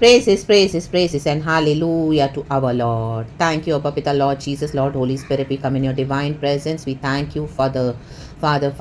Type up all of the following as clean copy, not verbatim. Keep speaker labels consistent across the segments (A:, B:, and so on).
A: Praises, and hallelujah to our Lord. Thank you, Abba Pita, Lord Jesus, Lord Holy Spirit. We come in your divine presence. We thank you for the Father,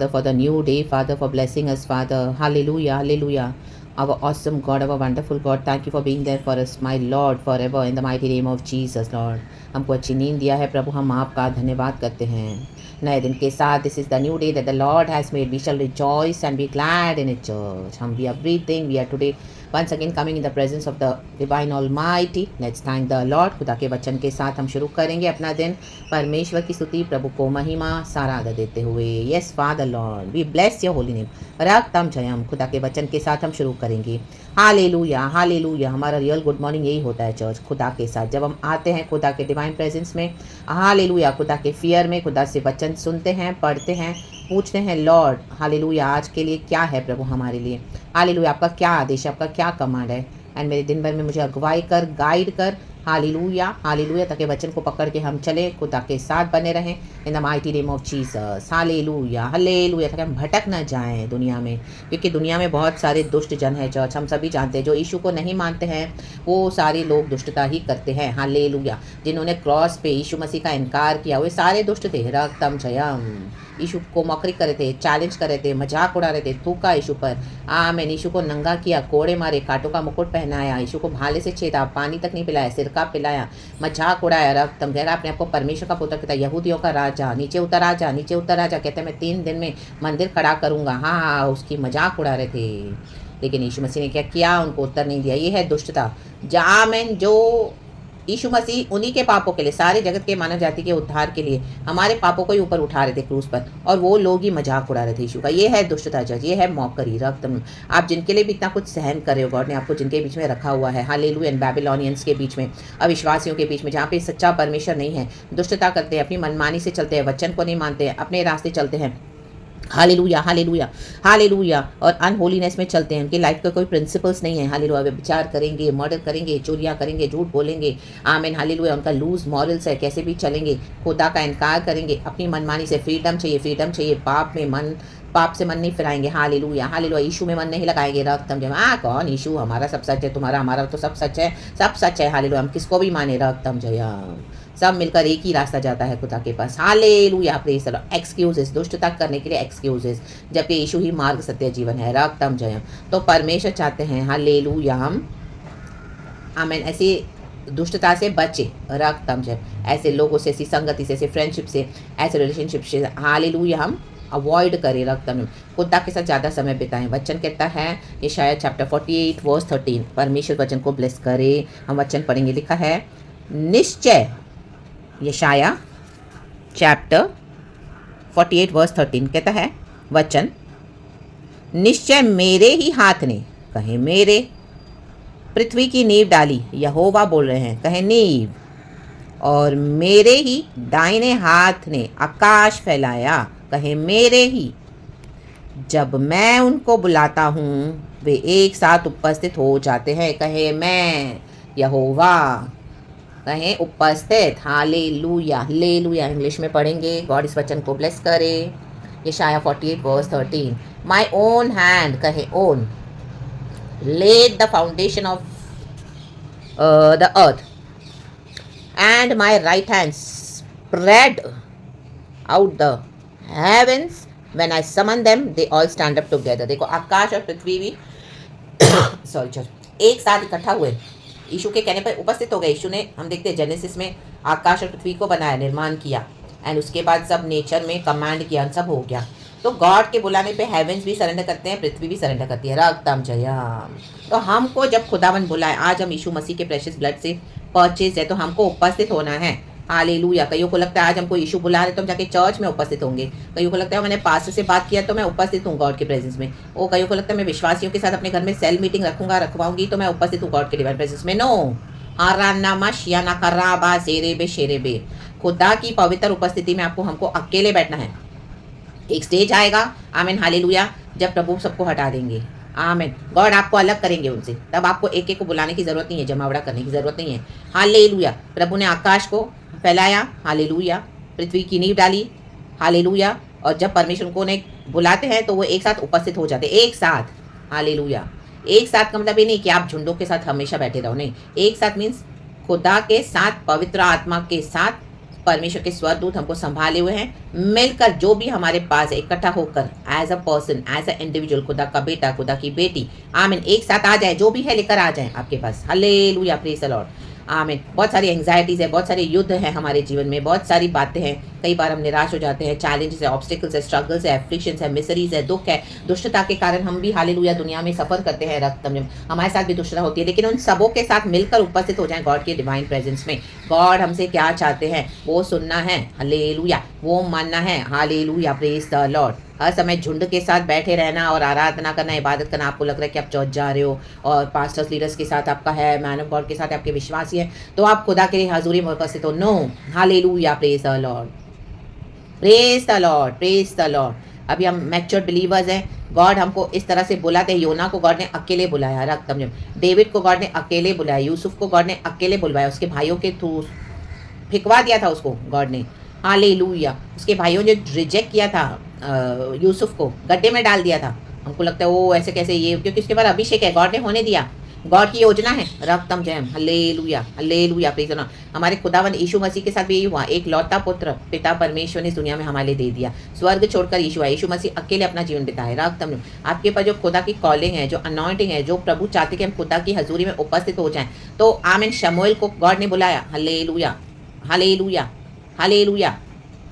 A: for the new day, Father, for blessing us, Father. Hallelujah, hallelujah. Our awesome God, our wonderful God, thank you for being there for us, my Lord, forever, in the mighty name of Jesus, Lord. हमको अच्छी नींद दिया है प्रभु, हम आपका धन्यवाद करते हैं नए दिन के साथ. This is the new day that the Lord has made. We shall rejoice and be glad in it church. हम we are breathing, we are today once again coming in the presence of the divine almighty. Let's thank the Lord. खुदा के वचन के साथ हम शुरू करेंगे अपना दिन परमेश्वर की स्तुति, प्रभु को महिमा सारा आदर देते हुए. Yes father Lord, we bless your holy name. रक्तम जयम. खुदा के वचन के साथ हम शुरू करेंगे. Hallelujah, hallelujah. हमारा रियल गुड मॉर्निंग यही होता है चर्च, खुदा के साथ जब हम आते हैं खुदा के डिवाइन प्रेजेंस में. हालेलुया. खुदा के फियर में खुदा से वचन सुनते हैं, पढ़ते हैं, पूछते हैं लॉर्ड हालेलुया आज के लिए क्या है प्रभु हमारे लिए. हालेलुया. आपका क्या आदेश है, आपका क्या कमांड है. एंड मेरे दिन भर में मुझे अगुवाई कर, गाइड कर. Hallelujah, hallelujah. ताकि वचन को पकड़ के हम चले, खुदा के साथ बने रहें इन the mighty name of Jesus. Hallelujah, hallelujah. ताकि हम भटक ना जाएं दुनिया में, क्योंकि दुनिया में बहुत सारे दुष्ट जन हैं चर्च. हम सभी जानते हैं जो यीशु को नहीं मानते हैं वो सारे लोग दुष्टता ही करते हैं. हालेलुया. जिन्होंने क्रॉस पे यीशु मसीह का इनकार किया वे सारे दुष्ट थे. रक्तम जयम. यीशु को मौकरी कर रहे थे, चैलेंज कर रहे थे, मजाक उड़ा रहे थे, थूका यीशु पर. मैंने यीशु को नंगा किया, कोड़े मारे, कांटों का मुकुट पहनाया, यीशु को भाले से छेदा, पानी तक नहीं पिलाया, सिरका पिलाया, मजाक उड़ाया. रक्तम गहरा अपने आपको परमेश्वर का पुत्र कहता, यहूदियों का राजा, नीचे उतर आ जा, नीचे उतर आ जा. कहते हैं मैं 3 दिन में मंदिर खड़ा करूँगा. हाँ, उसकी मजाक उड़ा रहे थे. लेकिन यीशु मसीह ने क्या किया, उनको उत्तर नहीं दिया. ये है दुष्टता. जामेन. जो यीशु मसीह उन्हीं के पापों के लिए, सारे जगत के मानव जाति के उद्धार के लिए हमारे पापों को ही ऊपर उठा रहे थे क्रूस पर, और वो लोग ही मजाक उड़ा रहे थे यीशु का. ये है दुष्टता जज, ये है मौकरी. रक्तम. आप जिनके लिए भी इतना कुछ सहन कर रहे हो, गॉड ने आपको जिनके बीच में रखा हुआ है, हालेलुया. एंड बैबिलोनियंस के बीच में, अविश्वासियों के बीच में, जहाँ पे सच्चा परमेश्वर नहीं है, दुष्टता करते हैं, अपनी मनमानी से चलते हैं, वचन को नहीं मानते हैं, अपने रास्ते चलते हैं. Hallelujah, hallelujah, hallelujah. और अनहोलीनेस में चलते हैं, उनकी लाइफ का कोई प्रिंसिपल्स नहीं है. हालेलुया. वे विचार करेंगे, मर्डर करेंगे, चोरियां करेंगे, झूठ बोलेंगे. आमीन. हालेलुया. उनका लूज मॉरल्स है, कैसे भी चलेंगे, खुदा का इनकार करेंगे, अपनी मनमानी से. फ्रीडम चाहिए, फ्रीडम चाहिए. पाप से मन नहीं फिराएंगे. Hallelujah, hallelujah. यीशु में मन नहीं लगाएंगे. रक्तम जयम. कौन यीशु, हमारा सब सच है, तुम्हारा हमारा तो सब सच है, सब सच है. हालेलुया. हम किसको भी माने. रक्तम जयम. सब मिलकर एक ही रास्ता जाता है खुदा के पास. Hallelujah. Praise the Lord. Excuses, दुष्टता करने के लिए एक्सक्यूजेस, जबकि यीशु ही मार्ग, सत्य, जीवन है. रक्तम जयम. तो परमेश्वर चाहते हैं हालेलुया हम आमीन ऐसी दुष्टता से बचे. रक्तम जयम. ऐसे लोगों से, ऐसी संगति से, ऐसे फ्रेंडशिप से, ऐसे रिलेशनशिप से हालेलुया हम अवॉइड करें. रक्तम. खुदा के साथ ज़्यादा समय बिताएं. वचन कहता है ये शायद चैप्टर 48 वर्स 13. परमेश्वर वचन को ब्लेस करे. हम वचन पढ़ेंगे. लिखा है निश्चय. यशाया चैप्टर 48 वर्स 13 कहता है वचन, निश्चय मेरे ही हाथ ने, कहे मेरे, पृथ्वी की नींव डाली. यहोवा बोल रहे हैं, कहे नींव. और मेरे ही दाहिने हाथ ने आकाश फैलाया, कहे मेरे ही. जब मैं उनको बुलाता हूँ वे एक साथ उपस्थित हो जाते हैं. कहे मैं यहोवा, कहें उपस्थित. Hallelujah, hallelujah. इंग्लिश में पढ़ेंगे. गॉड इस वचन को ब्लेस करे. यशाया 48 वर्स 13. माई ओन हैंड, कहे own, laid the foundation of the earth, and my right hand spread out the heavens. When I summon them, they all stand up together. देखो आकाश और पृथ्वी भी सॉरी एक साथ इकट्ठा हुए, यीशु के कहने पर उपस्थित हो गए. यीशु ने, हम देखते हैं जेनेसिस में, आकाश और पृथ्वी को बनाया, निर्माण किया, एंड उसके बाद सब नेचर में कमांड किया, सब हो गया. तो गॉड के बुलाने पे हेवेंस भी सरेंडर करते हैं, पृथ्वी भी सरेंडर करती है. रक्तम जयम. तो हमको जब खुदावन बुलाए, आज हम यीशु मसीह के प्रेशियस ब्लड से परचेज है, तो हमको उपस्थित होना है. हालेलुया. कईयों को लगता है आज हमको यीशु बुला रहे तो हम जाके चर्च में उपस्थित होंगे. कईयों को लगता है मैंने पास्टर से बात किया तो मैं उपस्थित हूँ गॉड के प्रेजेंस में. वो कईयों को लगता है मैं विश्वासियों के साथ अपने घर में सेल मीटिंग रखवाऊंगी तो मैं उपस्थित हूँ गॉड के डिवाइन प्रेजेंस में. नो. आरानामा शियाना कराबा शेरेबे शेरेबे. खुदा की पवित्र उपस्थिति में आपको हमको अकेले बैठना है. एक स्टेज आएगा, आमीन हालेलुया, जब प्रभु सबको हटा देंगे. आमीन. गॉड आपको अलग करेंगे उनसे, तब आपको एक एक को बुलाने की जरूरत नहीं है, जमावड़ा करने की जरूरत नहीं है. हालेलुया. प्रभु ने आकाश को फैलाया, हालेलुया, पृथ्वी की नींव डाली, हालेलुया, और जब परमेश्वर को ने बुलाते हैं तो वो एक साथ उपस्थित हो जाते, एक साथ. हालेलुया. एक साथ का मतलब ये नहीं कि आप झुंडों के साथ हमेशा बैठे रहो, नहीं। एक साथ मीन्स खुदा के साथ, पवित्र आत्मा के साथ, परमेश्वर के स्वरदूत हमको संभाले हुए हैं, मिलकर जो भी हमारे पास है इकट्ठा होकर as a person, as a individual, खुदा का बेटा, खुदा की बेटी, आमीन, एक साथ आ जाए, जो भी है लेकर आ जाए आपके पास। हालेलुया, प्रेज़ द लॉर्ड, आमीन। बहुत सारी एंग्जाइटीज़ है, बहुत सारे युद्ध हैं हमारे जीवन में, बहुत सारी बातें हैं, कई बार हम निराश हो जाते हैं, चैलेंजेस है, ऑब्स्टिकल्स है, स्ट्रगल्स है, एफ्लिक्शंस है, मिसरीज है, दुख है, दुष्टता के कारण हम भी हालेलुया दुनिया में सफ़र करते हैं, रक्तम हमारे साथ भी दुष्टता होती है, लेकिन उन सबों के साथ मिलकर उपस्थित हो जाएं गॉड के डिवाइन प्रेजेंस में। गॉड हमसे क्या चाहते हैं वो सुनना है, हालेलुया, वो मानना है, हालेलुया, प्रेज़ द लॉर्ड। हर समय झुंड के साथ बैठे रहना और आराधना करना, इबादत करना, आपको लग रहा है कि आप चर्च जा रहे हो और पास्टर्स लीडर्स के साथ आपका है, मैन ऑफ गॉड के साथ आपके विश्वासी है, तो आप खुदा के हजूरी में उपस्थित हो। No, hallelujah, praise the Lord, praise the Lord, praise the Lord. अभी हम मैच्योर्ड बिलीवर्स हैं, गॉड हमको इस तरह से बुलाते हैं। योना को गॉड ने अकेले बुलाया, रक्तम, डेविड को गॉड ने अकेले बुलाया, यूसुफ को गॉड ने अकेले बुलवाया, उसके भाइयों के थ्रू फिकवा दिया था उसको गॉड ने, हालेलुया। उसके भाइयों ने रिजेक्ट किया था यूसुफ को, गड्ढे में डाल दिया था। हमको लगता है वो ऐसे कैसे, ये क्योंकि उसके बाद अभिषेक है, गॉड ने होने दिया, गॉड की योजना है, रक्तम जयम, hallelujah, hallelujah, praise the Lord. हमारे खुदावन यीशु मसीह के साथ भी यही हुआ, एक लौता पुत्र पिता परमेश्वर ने इस दुनिया में हमारे लिए दे दिया, स्वर्ग छोड़कर यीशु आए, यीशु मसीह अकेले अपना जीवन बिताए, रक्तम। आपके पास जो खुदा की कॉलिंग है, जो अनॉइंटिंग है, जो प्रभु चाहते कि हम खुदा की हजूरी में उपस्थित हो जाएं, तो आमीन। शमूएल को गॉड ने बुलाया, हल्लेलुया, हालेलुया, हालेलुया।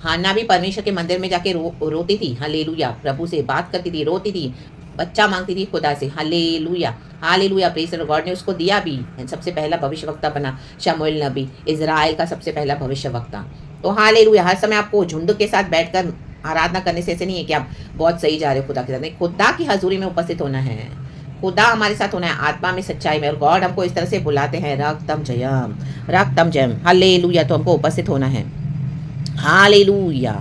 A: हान्ना भी परमेश्वर के मंदिर में जाके रोती थी, हालेलुया, प्रभु से बात करती थी, रोती थी, बच्चा मांगती थी खुदा से, hallelujah, hallelujah, praise the Lord. God ने उसको दिया भी, सबसे पहला भविष्यवक्ता बना शमूएल नबी, इज़राइल का सबसे पहला भविष्यवक्ता। तो हालेलुया, हर समय आपको झुंड के साथ बैठकर आराधना करने से ऐसे नहीं है कि आप बहुत सही जा रहे हो खुदा के साथ, नहीं, खुदा की हजूरी में उपस्थित होना है, खुदा हमारे साथ होना है, आत्मा में, सच्चाई में, और गॉड हमको इस तरह से बुलाते हैं, रक्तम जयम, रक्तम जयम, हालेलुया। तो हमको उपस्थित होना है, हालेलुया।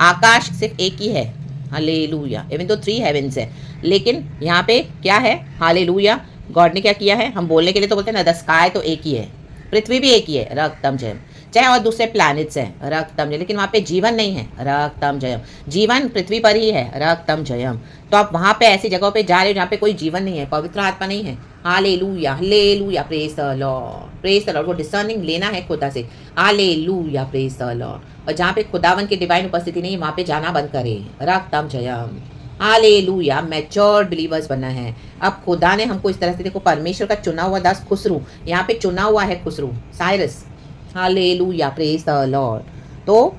A: आकाश सिर्फ एक ही है, हालेलुया, इवन तो 3 हेवेंस है, लेकिन यहाँ पे क्या है, हालेलुया, गॉड ने क्या किया है। हम बोलने के लिए तो बोलते हैं ना, द स्काई तो एक ही है, पृथ्वी भी एक ही है, रक्तम जयम, चाहे और दूसरे प्लैनेट्स हैं, रक्तम जयम, लेकिन वहाँ पे जीवन नहीं है, रक्तम जयम, जीवन पृथ्वी पर ही है, रक्तम जयम। तो आप वहाँ पे ऐसी जगहों पे जा रहे हो जहाँ पे कोई जीवन नहीं है, पवित्र आत्मा नहीं है, hallelujah, hallelujah, praise the Lord, praise the Lord. वो डिसर्निंग लेना है खुदा से, हालेलुया, प्रेज़ द लॉर्ड। और जहाँ पे खुदावन की डिवाइन उपस्थिति नहीं, वहाँ पे जाना बंद करें, रक्तम जयम, हालेलुया। मैच्योर्ड बिलीवर्स बनना है। अब खुदा ने हमको इस तरह से, देखो, परमेश्वर का चुना हुआ दास खुसरू, यहाँ पे चुना हुआ है Khusru, Cyrus, hallelujah, praise the Lord. तो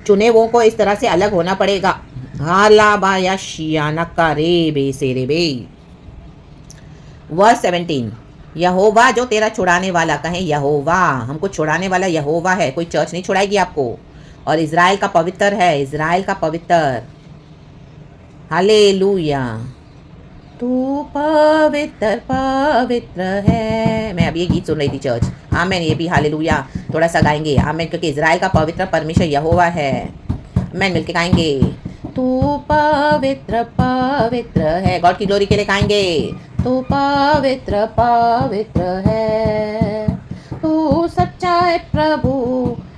A: चुने वो को इस तरह से अलग होना पड़ेगा, हाला बाया शियाना का रे बे से रे बे। वर्स 17, यहोवा जो तेरा छुड़ाने वाला, कहें यहोवा, हमको छुड़ाने वाला यहोवा है, कोई चर्च नहीं छुड़ाएगी आपको, और इज़राइल का पवित्र है, इज़राइल का पवित्र, हालेलुया। तू पवित्र पवित्र है। मैं अभी ये गीत सुन रही थी चर्च, आमेन, ये भी हालेलुया थोड़ा सा गाएंगे, आमेन, क्योंकि इज़राइल का पवित्र परमेश्वर यहोवा है, आमेन, मिलके गाएंगे। तू पवित्र पवित्र है, गॉड की ग्लोरी के लिए गाएंगे। तू पवित्र पवित्र है, तू सच्चा है प्रभु,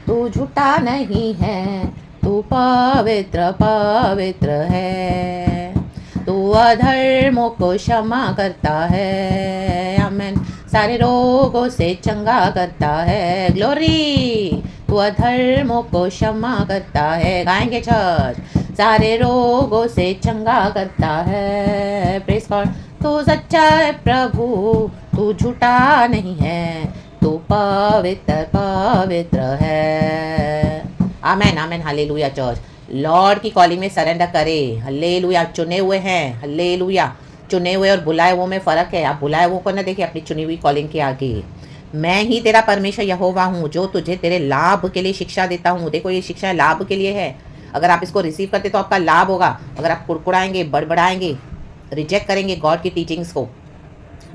A: तू झूठा नहीं है, तू पवित्र पवित्र है, तू अधर्मों को क्षमा करता है, आमेन, सारे रोगों से चंगा करता है, ग्लोरी। तू अधर्मों को क्षमा करता है, गाएंगे चर्च, सारे रोगों से चंगा करता है, प्रेज़ गॉड। तू सच्चा है प्रभु, तू झूठा नहीं है, तू पवित्र पवित्र है, आमेन, आमेन, हालेलुया। चर्च लॉर्ड की कॉलिंग में सरेंडर करे, हल्लेलुया। चुने हुए हैं, हल्लेलुया, चुने हुए और बुलाए हुए में फ़र्क है। आप बुलाए हुए को ना देखिए अपनी चुनी हुई कॉलिंग के आगे। मैं ही तेरा परमेश्वर यहोवा हूँ, जो तुझे तेरे लाभ के लिए शिक्षा देता हूँ। देखो, ये शिक्षा लाभ के लिए है, अगर आप इसको रिसीव करते तो आपका लाभ होगा। अगर आप कुड़कुड़ाएंगे, बड़बड़ाएंगे, रिजेक्ट करेंगे गॉड की टीचिंग्स को,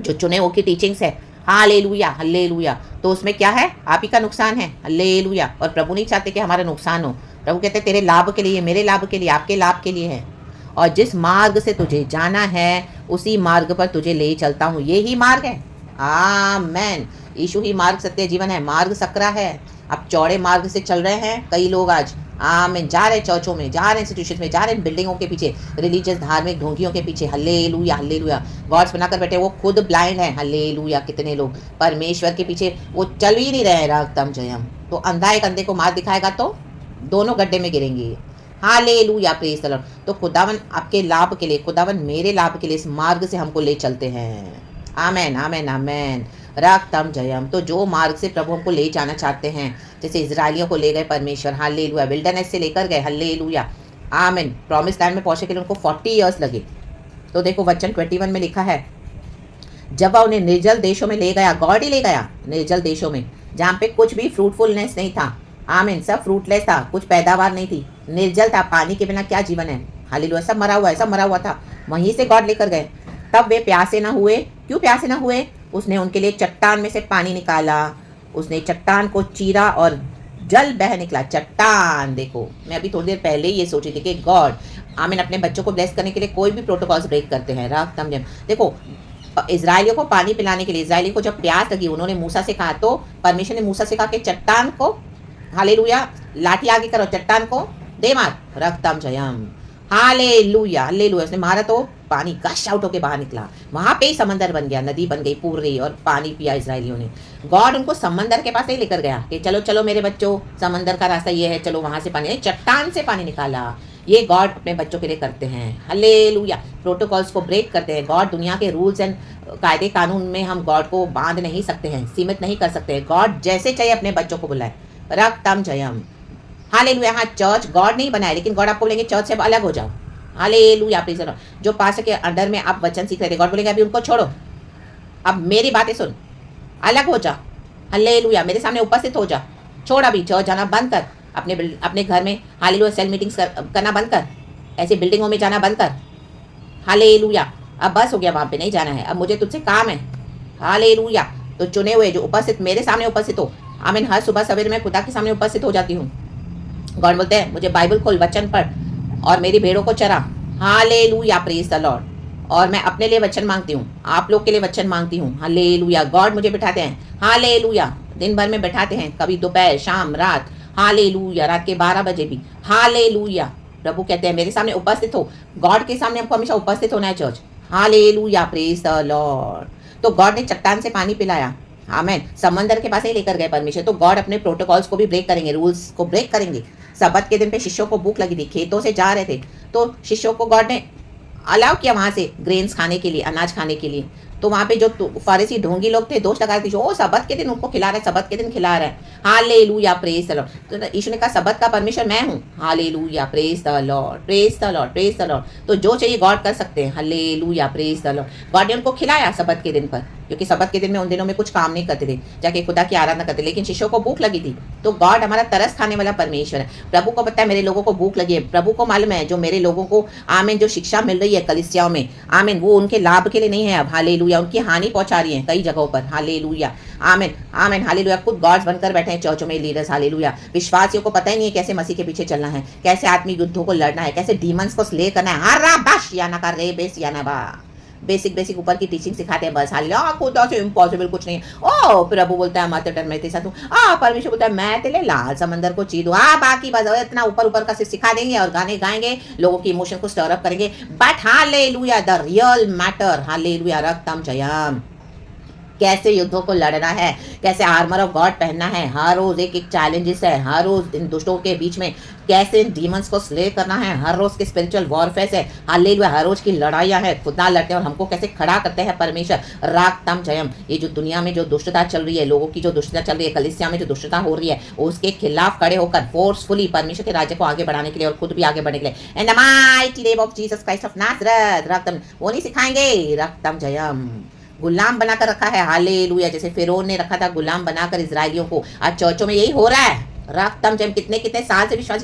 A: जो चुने हुए की टीचिंग्स है, हालेलुया, हल्लेलुया, तो उसमें क्या है, आप ही का नुकसान है, हल्लेलुया। और प्रभु नहीं चाहते कि हमारा नुकसान हो, प्रभु कहते हैं तेरे लाभ के लिए, मेरे लाभ के लिए, आपके लाभ के लिए है, और जिस मार्ग से तुझे जाना है उसी मार्ग पर तुझे ले चलता हूँ। ये ही मार्ग है, आमेन। यीशु ही मार्ग, सत्य, जीवन है। मार्ग सकरा है, आप चौड़े मार्ग से चल रहे हैं, कई लोग आज आमीन। जा रहे चर्चों में, जा रहे इंस्टीट्यूशन में, जा रहे बिल्डिंगों के पीछे, रिलीजियस धार्मिक ढोंगियों के पीछे। Hallelujah hallelujah. गॉड्स बनाकर बैठे, वो खुद ब्लाइंड है। हल्लेलुया। कितने लोग परमेश्वर के पीछे वो चल ही नहीं रहे। रागतम जयम। तो अंधा एक अंधे को मार दिखाएगा तो दोनों गड्ढे में गिरेंगे। Hallelujah praise the Lord. तो खुदावन आपके लाभ के लिए, खुदावन मेरे लाभ के लिए इस मार्ग से हमको ले चलते हैं। आमेन आमेन आमेन। रागतम जयम। तो जो मार्ग से प्रभु हमको ले जाना चाहते हैं, जैसे इजराइलियों को ले गए परमेश्वर, हालेलुया, विल्डरनेस से लेकर गए, हालेलुया, आमेन, प्रॉमिस लैंड में पहुंचने के लिए उनको 40 ईयर्स लगे। तो देखो वचन 21 में लिखा है, जब वह उन्हें निर्जल देशों में ले गया, गॉड ही ले गया निर्जल देशों में, जहाँ पे कुछ भी फ्रूटफुलनेस नहीं था, आमीन, सब फ्रूटलेस था, कुछ पैदावार नहीं थी, निर्जल था, पानी के बिना क्या जीवन है, हालेलुया, सब मरा हुआ है, सब मरा हुआ था, वहीं से गॉड लेकर गए। तब वे प्यासे ना हुए। क्यों प्यासे ना हुए? उसने उनके लिए चट्टान में से पानी निकाला, उसने चट्टान को चीरा और जल बह निकला। चट्टान, देखो मैं अभी थोड़ी देर पहले ये सोची थी कि गॉड, आमीन, अपने बच्चों को ब्लेस करने के लिए कोई भी प्रोटोकॉल्स ब्रेक करते हैं। रागतम जयम। देखो इजराइलियों को पानी पिलाने के लिए, इजराइली को जब प्यास लगी, उन्होंने मूसा से कहा, तो परमेश्वर ने मूसा से कहा कि चट्टान को, हालेलुया, लाठी आगे करो, चट्टान को दे मार। रागतम जयम। Hallelujah hallelujah. उसने मारा तो पानी गश आउट होके बाहर निकला, वहां पे ही समंदर बन गया, नदी बन गई पूरी, और पानी पिया इजराइलियों ने। गॉड उनको समंदर के पास नहीं लेकर गया कि चलो चलो मेरे बच्चों, समंदर का रास्ता ये है, चलो वहां से पानी, चट्टान से पानी निकाला। ये गॉड अपने बच्चों के लिए करते हैं। हालेलुया। प्रोटोकॉल्स को ब्रेक करते हैं गॉड। दुनिया के रूल्स एंड कायदे कानून में हम गॉड को बांध नहीं सकते हैं, सीमित नहीं कर सकते हैं। गॉड जैसे चाहिए अपने बच्चों को बुलाए। रागतम जयम। हालेलुया। हाँ, चर्च गॉड नहीं बनाए, लेकिन गॉड आपको बोलेंगे चर्च से अब अलग हो जाओ। Hallelujah praise the Lord. जो पास्टर के अंडर में आप वचन सीख रहे थे, गॉड बोलेंगे अभी उनको छोड़ो, अब मेरी बातें सुन, अलग हो जा। हालेलुया। मेरे सामने उपस्थित हो जा, छोड़ अभी चर्च जाना बंद कर, अपने घर में हालेलुया सेल मीटिंग्स करना बंद कर, ऐसे बिल्डिंगों में जाना बंद कर। हालेलुया। अब बस हो गया, वहाँ पे नहीं जाना है, अब मुझे तुझसे काम है। हालेलुया। तो चुने हुए जो उपस्थित, मेरे सामने उपस्थित हो, आमीन। हर सुबह सवेरे मैं खुदा के सामने उपस्थित हो जाती हूँ। गॉड बोलते हैं मुझे बाइबल खोल, वचन पढ़ और मेरी भेड़ों को चरा। Hallelujah praise the Lord. और मैं अपने लिए वचन मांगती हूँ, आप लोग के लिए वचन मांगती हूँ। हालेलुया। गॉड मुझे बिठाते हैं, हालेलुया, दिन भर में बैठाते हैं, कभी दोपहर, शाम, रात, हालेलुया, रात के 12 बजे भी। हालेलुया। प्रभु कहते हैं मेरे सामने उपस्थित हो। गॉड के सामने हमको हमेशा उपस्थित होना है church. Hallelujah praise the Lord. तो गॉड ने चट्टान से पानी पिलाया, आमेन, समंदर के पास ही लेकर गए परमेश्वर। तो गॉड अपने प्रोटोकॉल्स को भी ब्रेक करेंगे, रूल्स को ब्रेक करेंगे। सबत के दिन पे शिष्यों को भूख लगी थी, खेतों से जा रहे थे, तो शिष्यों को गॉड ने अलाउ किया वहां से ग्रेन्स खाने के लिए, अनाज खाने के लिए। तो वहां पे जो फारिसी ढोंगी लोग थे, दोष लगा रहे थे, जो सबत के दिन उनको खिला रहा है, सबत के दिन खिला रहा है। Hallelujah praise the Lord. तो यीशु ने कहा सबत का परमेश्वर मैं हूँ। Hallelujah praise the Lord, praise the Lord, praise the Lord. तो जो चाहिए गॉड कर सकते हैं। Hallelujah praise the Lord. God ने उनको खिलाया सबत के दिन पर, क्योंकि सबत के दिन में उन दिनों में कुछ काम नहीं करते थे, जाके खुदा की आराधना करते, लेकिन शिष्यों को भूख लगी थी। तो गॉड हमारा तरस खाने वाला परमेश्वर है। प्रभु को पता है मेरे लोगों को भूख लगी है, प्रभु को मालूम है जो मेरे लोगों को, आमीन, जो शिक्षा मिल रही है कलीसियाओं में, आमीन, वो उनके लाभ के लिए नहीं है अब। हालेलुया। उनकी हानि पहुंचा रही है कई जगहों पर। हालेलुया आमीन आमीन हालेलुया। खुद गॉड्स बनकर बैठे हैं चर्चों में लीडर्स। हालेलुया। विश्वासियों को पता ही नहीं है कैसे मसीह के पीछे चलना है, कैसे आत्मिक युद्धों को लड़ना है, कैसे डीमंस को स्ले करना है। हरा बाश या ना कर रे बेस या ना बा, बेसिक ऊपर की टीचिंग सिखाते हैं बस। हालेलुया। खुदा से इम्पॉसिबल कुछ नहीं है। ओ प्रभु बोलता है मत डर, मैं तेरे साथ हूँ। परमेश्वर बोलता है मैं तेरे लाल समंदर को चीर दूँ। बाकी बस इतना ऊपर का सिखा देंगे और गाने गाएंगे, लोगों की इमोशन को स्टर अप करेंगे, but hallelujah the real matter, hallelujah, रक्तम जयम, कैसे युद्धों को लड़ना है, कैसे आर्मर ऑफ गॉड पहनना है। हर रोज एक एक चैलेंजेस है, हर रोज इन दुष्टों के बीच में कैसे इन डीमंस को स्ले करना है, हर रोज के स्पिरिचुअल वॉरफेयर है। हालेलुया। हर रोज की लड़ाइयाँ है, खुदा लड़ते हैं और हमको कैसे खड़ा करते हैं परमेश्वर। रागतम जयम। ये जो दुनिया में जो दुष्टता चल रही है, लोगों की जो दुष्टता चल रही है, कलीसिया में जो दुष्टता हो रही है, उसके खिलाफ खड़े होकर फोर्सफुली परमेश्वर के राज्य को आगे बढ़ाने के लिए और खुद भी आगे बढ़ने के लिए, in the mighty name of Jesus Christ of Nazareth, रक्तम, वो नहीं सिखाएंगे। रक्तम जयम। गुलाम बनाकर रखा है। हालेलुया। जैसे फिरौन ने रखा था गुलाम बनाकर इजराइलियों को, आज चर्चों में यही हो रहा है। रक्तम जयम। कितने साल से विश्वास,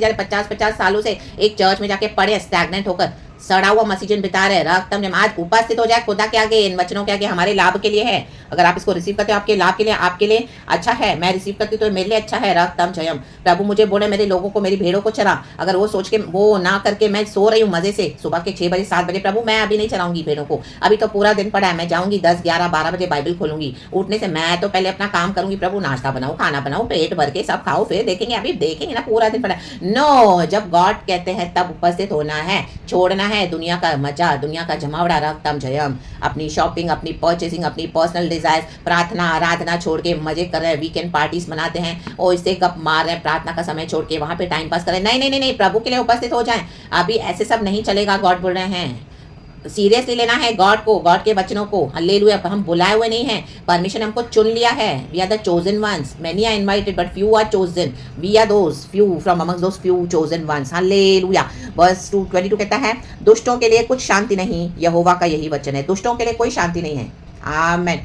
A: 50 सालों से एक चर्च में जाके पड़े स्टैग्नेंट होकर, सड़ा हुआ मसीजन बिता रहे रक्तम जब आज उपस्थित हो जाए खुदा के आगे, इन वचनों के आगे, हमारे लाभ के लिए है। अगर आप इसको रिसीव करते हो आपके लाभ के लिए, आपके लिए अच्छा है। मैं रिसीव करती तो मेरे लिए अच्छा है। रक्तम जयम। प्रभु मुझे बोले मेरे लोगों को, मेरी भेड़ों को चरा। अगर वो सोच के वो ना करके मैं सो रही हूँ मजे से सुबह के 6 बजे 7 बजे, प्रभु मैं अभी नहीं चलाऊंगी भेड़ों को, अभी तो पूरा दिन पड़ा है, मैं जाऊंगी 10 11 12 बजे बाइबल खोलूंगी। उठने से मैं तो पहले अपना काम करूंगी, प्रभु नाश्ता बनाओ, खाना बनाओ, पेट भर के सब खाओ, फिर देखेंगे, अभी देखेंगे ना, पूरा दिन पड़ा। नो, जब गॉड कहते हैं तब उपस्थित होना है, छोड़ना है दुनिया का मजा, दुनिया का जमावड़ा। रक्तम जयम। अपनी शॉपिंग, अपनी परचेसिंग, अपनी पर्सनल डिजायर, प्रार्थना आराधना छोड़ के मजे कर रहे हैं, वीकेंड पार्टीज मनाते हैं और इससे गप मार रहे हैं, प्रार्थना का समय छोड़ के वहां पे टाइम पास कर रहे हैं। नहीं नहीं नहीं नहीं, प्रभु के लिए उपस्थित हो जाएं। अभी ऐसे सब नहीं चलेगा। गॉड बोल रहे हैं सीरियसली लेना है गॉड को, गॉड के वचनों को। हालेलुया। हम बुलाए हुए नहीं हैं, परमिशन हमको चुन लिया है। We are the chosen ones, many are invited but few are chosen. We are those few from amongst those few chosen ones. Hallelujah. Verse 22 कहता है दुष्टों के लिए कुछ शांति नहीं, यहोवा का यही वचन है, दुष्टों के लिए कोई शांति नहीं है। आमेन।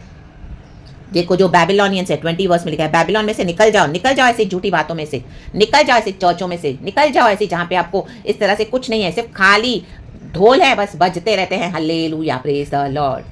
A: देखो जो बैबिलोनियंस है 20 वर्स में लिखा है, बैबिलोन में से निकल जाओ, निकल जाओ ऐसी झूठी बातों में से, निकल जाओ ऐसी चर्चों में से, निकल जाओ ऐसी जहाँ पे आपको इस तरह से कुछ नहीं है, सिर्फ खाली ढोल है, बस बजते रहते हैं। Hallelujah, praise the Lord.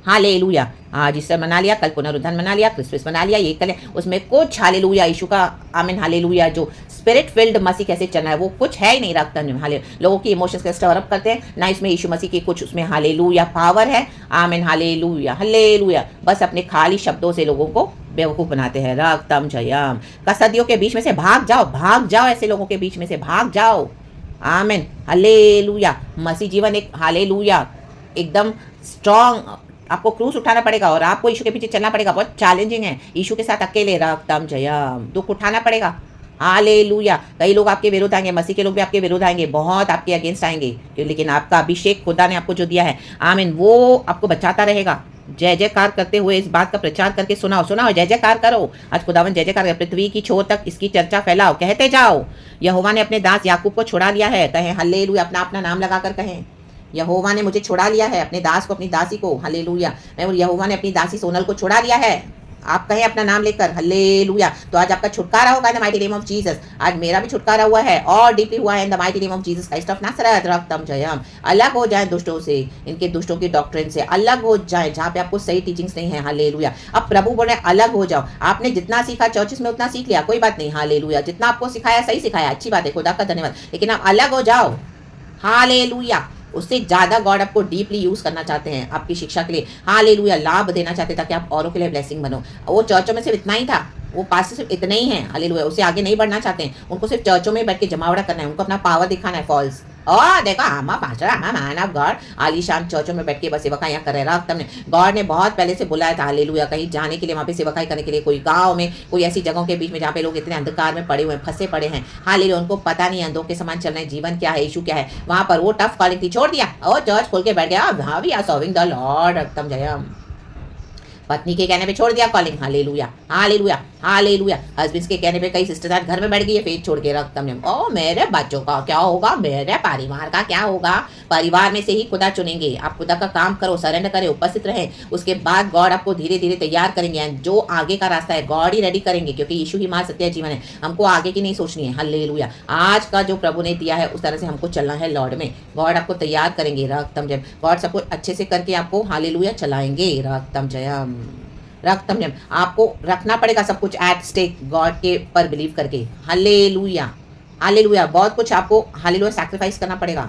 A: Hallelujah. आज ईस्टर मना लिया, कल पुनरुत्थान मना लिया, क्रिसमस मना लिया, ये कल उसमें कुछ हालेलुया यीशु का आमीन हालेलुया जो स्पिरिट फिल्ड मसीह कैसे चलना है वो कुछ है ही नहीं। रखता हाले लोगों की इमोशंस का स्टर अप करते हैं ना, इसमें यीशु मसीह की कुछ उसमें हालेलुया पावर है। आमीन हालेलुया हालेलुया। बस अपने खाली शब्दों से लोगों को बेवकूफ़ बनाते हैं। रक्तम जयम। कसदियों के बीच में से भाग जाओ, भाग जाओ, ऐसे लोगों के बीच में से भाग जाओ। आमीन हालेलुया। मसीह जीवन एक हालेलुया एकदम स्ट्रॉन्ग, आपको क्रूस उठाना पड़ेगा और आपको यीशु के पीछे चलना पड़ेगा। बहुत चैलेंजिंग है यीशु के साथ अकेले। रक्तम जयम। दुख उठाना पड़ेगा। हालेलुया। कई लोग आपके विरुद्ध आएंगे, मसीह के लोग भी आपके विरुद्ध आएंगे, बहुत आपके अगेंस्ट आएंगे, लेकिन आपका अभिषेक खुदा ने आपको जो दिया है आमीन वो आपको बचाता रहेगा। जय जयकार करते हुए इस बात का प्रचार करके सुनाओ, सुनाओ, जय जयकार करो। आज खुदावन जय जयकार, पृथ्वी की छोर तक इसकी चर्चा फैलाओ, कहते जाओ यहोवा ने अपने दास याकूब को छुड़ा लिया है। कहें हालेलुया, अपना अपना नाम लगाकर कहें यहोवा ने मुझे छुड़ा लिया है, अपने दास को, अपनी दासी को। हालेलुया। मैं यहोवा ने अपनी दासी सोनल को छुड़ा लिया है। आप कहें अपना नाम लेकर हालेलुया। तो आज आपका छुटकारा होगा इन the mighty name of Jesus. आज मेरा भी छुटकारा हुआ है और डीपली हुआ है in the mighty name of Jesus Christ of नासरत। रक्तम जयम। अलग हो जाए दुष्टों से, इनके दुष्टों की डॉक्ट्रिन से अलग हो जाए जहाँ पे आपको सही टीचिंग्स नहीं है। हालेलुया। अब प्रभु बोल रहे अलग हो जाओ। आपने जितना सीखा चर्चेस में उतना सीख लिया, कोई बात नहीं। हालेलुया। जितना आपको सिखाया सही सिखाया, अच्छी बात है, खुदा का धन्यवाद, लेकिन आप अलग हो जाओ। हालेलुया। उससे ज़्यादा गॉड आपको डीपली यूज़ करना चाहते हैं आपकी शिक्षा के लिए। हालेलुया। लाभ देना चाहते हैं ताकि आप औरों के लिए ब्लेसिंग बनो। वो चर्चों में सिर्फ इतना ही था, वो पास सिर्फ इतने ही हैं। हालेलुया। उससे आगे नहीं बढ़ना चाहते हैं, उनको सिर्फ चर्चों में बैठ के जमावड़ा करना है, उनको अपना पावर दिखाना है। फॉल्स देखो आमा पास्टर, आमा मैन ऑफ गॉड, आलीशान चर्चों में बैठ के बस सेवकाइयाँ कर रहे हैं। रक्त ने गॉड ने बहुत पहले से बुलाया था हालेलुया कहीं जाने के लिए, वहाँ पे सेवकाई करने के लिए, कोई गाँव में, कोई ऐसी जगहों के बीच में जहाँ पे लोग इतने अंधकार में पड़े हुए हैं, फंसे पड़े हैं। हालेलुया। उनको पता नहीं अंधों के समान चलना है, जीवन क्या है, यीशु क्या है। वहाँ पर वो टफ कॉलिंग थी, छोड़ दिया और चर्च खोल के बैठ गया। हाँ we are serving the Lord. रक्तम जयम। पत्नी के कहने पे छोड़ दिया calling. Hallelujah hallelujah hallelujah. Husbands के कहने पे कई सिस्टर्स घर में बैठ गई है, फेथ छोड़ के। रक्तम जयम। ओ मेरे बच्चों का क्या होगा, मेरे परिवार का क्या होगा। परिवार में से ही खुदा चुनेंगे। आप खुदा का काम करो, सरेंडर करें, उपस्थित रहें, उसके बाद गॉड आपको धीरे धीरे तैयार करेंगे। जो आगे का रास्ता है गॉड ही रेडी करेंगे, क्योंकि यीशु ही मार्ग सत्य जीवन है। हमको आगे की नहीं सोचनी है। हालेलुया। आज का जो प्रभु ने दिया है उस तरह से हमको चलना है लॉर्ड में। गॉड आपको तैयार करेंगे। रक्तम जयम। गॉड सब कुछ अच्छे से करके आपको हालेलुया चलाएंगे। रक्तम जयम। रक्तम जयम। आपको रखना पड़ेगा सब कुछ एट स्टेक गॉड के पर बिलीव करके। Hallelujah hallelujah. बहुत कुछ आपको हालेलुया सैक्रिफाइस करना पड़ेगा।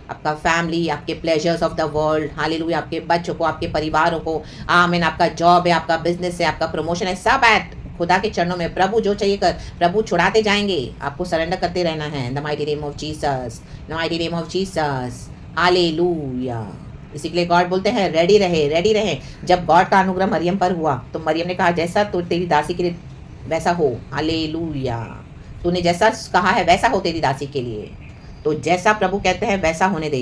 A: आपका फैमिली, आपके pleasures of the world, hallelujah, आपके बच्चों को, आपके परिवारों को, आमीन, आपका जॉब है, आपका बिजनेस है, आपका प्रमोशन है, सब एट खुदा के चरणों में। प्रभु जो चाहिए कर, प्रभु छुड़ाते जाएंगे, आपको सरेंडर करते रहना है। The mighty name of Jesus, the mighty name of Jesus. Hallelujah. इसी के लिए गॉड बोलते हैं रेडी रहे, रेडी रहे। जब गॉड का अनुग्रह मरियम पर हुआ तो मरियम ने कहा जैसा तो तेरी दासी के लिए वैसा हो। हालेलुया। तूने जैसा कहा है वैसा हो तेरी दासी के लिए, तो जैसा प्रभु कहते हैं वैसा होने दे।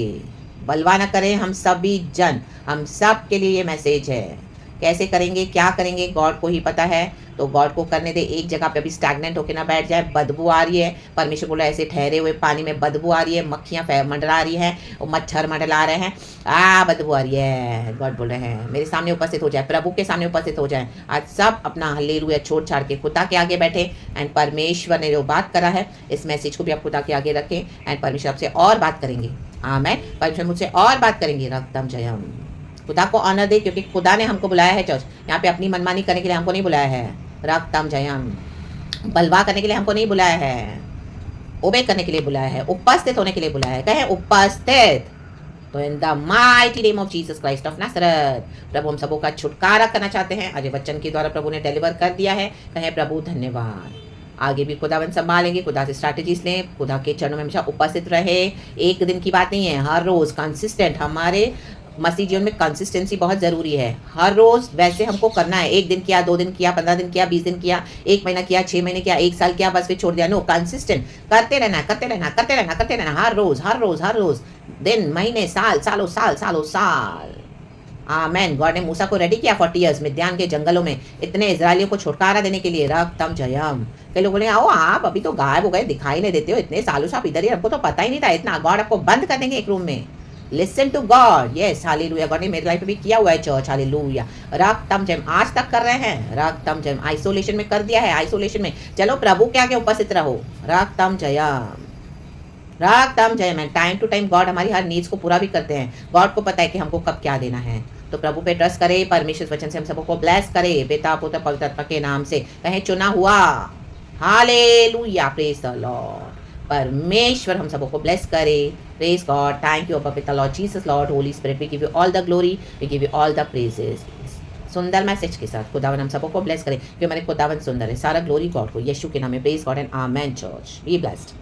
A: बलवा न करें हम सभी जन, हम सब के लिए ये मैसेज है। कैसे करेंगे, क्या करेंगे, गॉड को ही पता है। तो गॉड को करने दे, एक जगह पे अभी स्टैग्नेंट होके ना बैठ जाए। बदबू आ रही है, परमेश्वर बोला ऐसे ठहरे हुए पानी में बदबू आ रही है, मक्खियाँ मंडरा रही हैं और मच्छर मंडला रहे हैं, बदबू आ रही है। गॉड बोल रहे हैं मेरे सामने उपस्थित हो जाए, प्रभु के सामने उपस्थित हो जाए। आज सब अपना हल्लेलुया छोड़ छाड़ के खुदा के आगे बैठे एंड परमेश्वर ने जो बात करा है इस मैसेज को भी आप खुदा के आगे रखें एंड परमेश्वर आपसे और बात करेंगे। आमेन। परमेश्वर मुझसे और बात करेंगे। रक्तम जयम। खुदा को ऑनर दे, क्योंकि खुदा ने हमको बुलाया है चर्च। यहाँ पे अपनी मनमानी करने के लिए हमको नहीं बुलाया है। रक्तम जयम। बलवा करने के लिए हमको नहीं बुलाया है, ओबे करने के लिए बुलाया है, उपस्थित होने के लिए बुलाया है। कहें उपस्थित। तो in the mighty name of Jesus Christ of नासरत, प्रभु हम सबों का छुटकारा करना चाहते हैं। आज वचन के द्वारा प्रभु ने डिलीवर कर दिया है। कहें प्रभु धन्यवाद। आगे भी खुदावन संभालेंगे, खुदा से स्ट्रैटेजीज लें, खुदा के चरणों में हमेशा उपस्थित रहे। एक दिन की बात नहीं है, हर रोज कंसिस्टेंट। हमारे मसीह जीवन में कंसिस्टेंसी बहुत ज़रूरी है। हर रोज़ वैसे हमको करना है। 1 दिन किया, 2 दिन किया, 15 दिन किया, 20 दिन किया, 1 महीना किया, 6 महीने किया, 1 साल किया, बस फिर छोड़ दिया। नो, कंसिस्टेंट करते रहना, करते रहना, करते रहना, करते रहना। हर रोज़, हर रोज़, हर रोज़, दिन, महीने, साल, सालों साल, सालों साल। आमेन। गॉड ने मूसा को रेडी किया 40 ईयर्स मिद्यान के जंगलों में इतने इजरायलियों को छुटकारा देने के लिए। रक्तम जयम। कई लोग बोले आओ आप अभी तो गायब हो गए, दिखाई नहीं देते हो, इतने सालों से आप इधर ही, हमको तो पता ही नहीं था इतना। गॉड आपको बंद कर देंगे एक रूम में। Listen to God. Yes, hallelujah. God ने मेरी लाइफ में भी किया हुआ है चर्च। हालेलुया। रक्तम जयम आज तक कर रहे हैं। रक्तम जयम आइसोलेशन में कर दिया है। आइसोलेशन में चलो प्रभु के आगे उपस्थित रहो। रक्तम Jayam. रक्तम Jayam. Time to time God हमारी हर नीड्स को पूरा भी करते हैं। गॉड को पता है कि हमको कब क्या देना है। तो प्रभु पे ट्रस्ट करे, परमेश्वर वचन से हम सबको ब्लेस करे, पिता पुत्र पवित्र आत्मा के नाम से। कहें चुना हुआ। हालेलुया। Praise the Lord. परमेश्वर हम सबको ब्लेस करे। Praise God. थैंक यू पिता Lord Jesus, Lord Holy Spirit, we give you all the glory, we give you all the praises. सुंदर मैसेज के साथ खुदावन हम सबको ब्लेस करे, क्योंकि हमारे खुदावन सुंदर है। सारा ग्लोरी गॉड को, यीशु के नाम में। Praise God and amen church. Be blessed.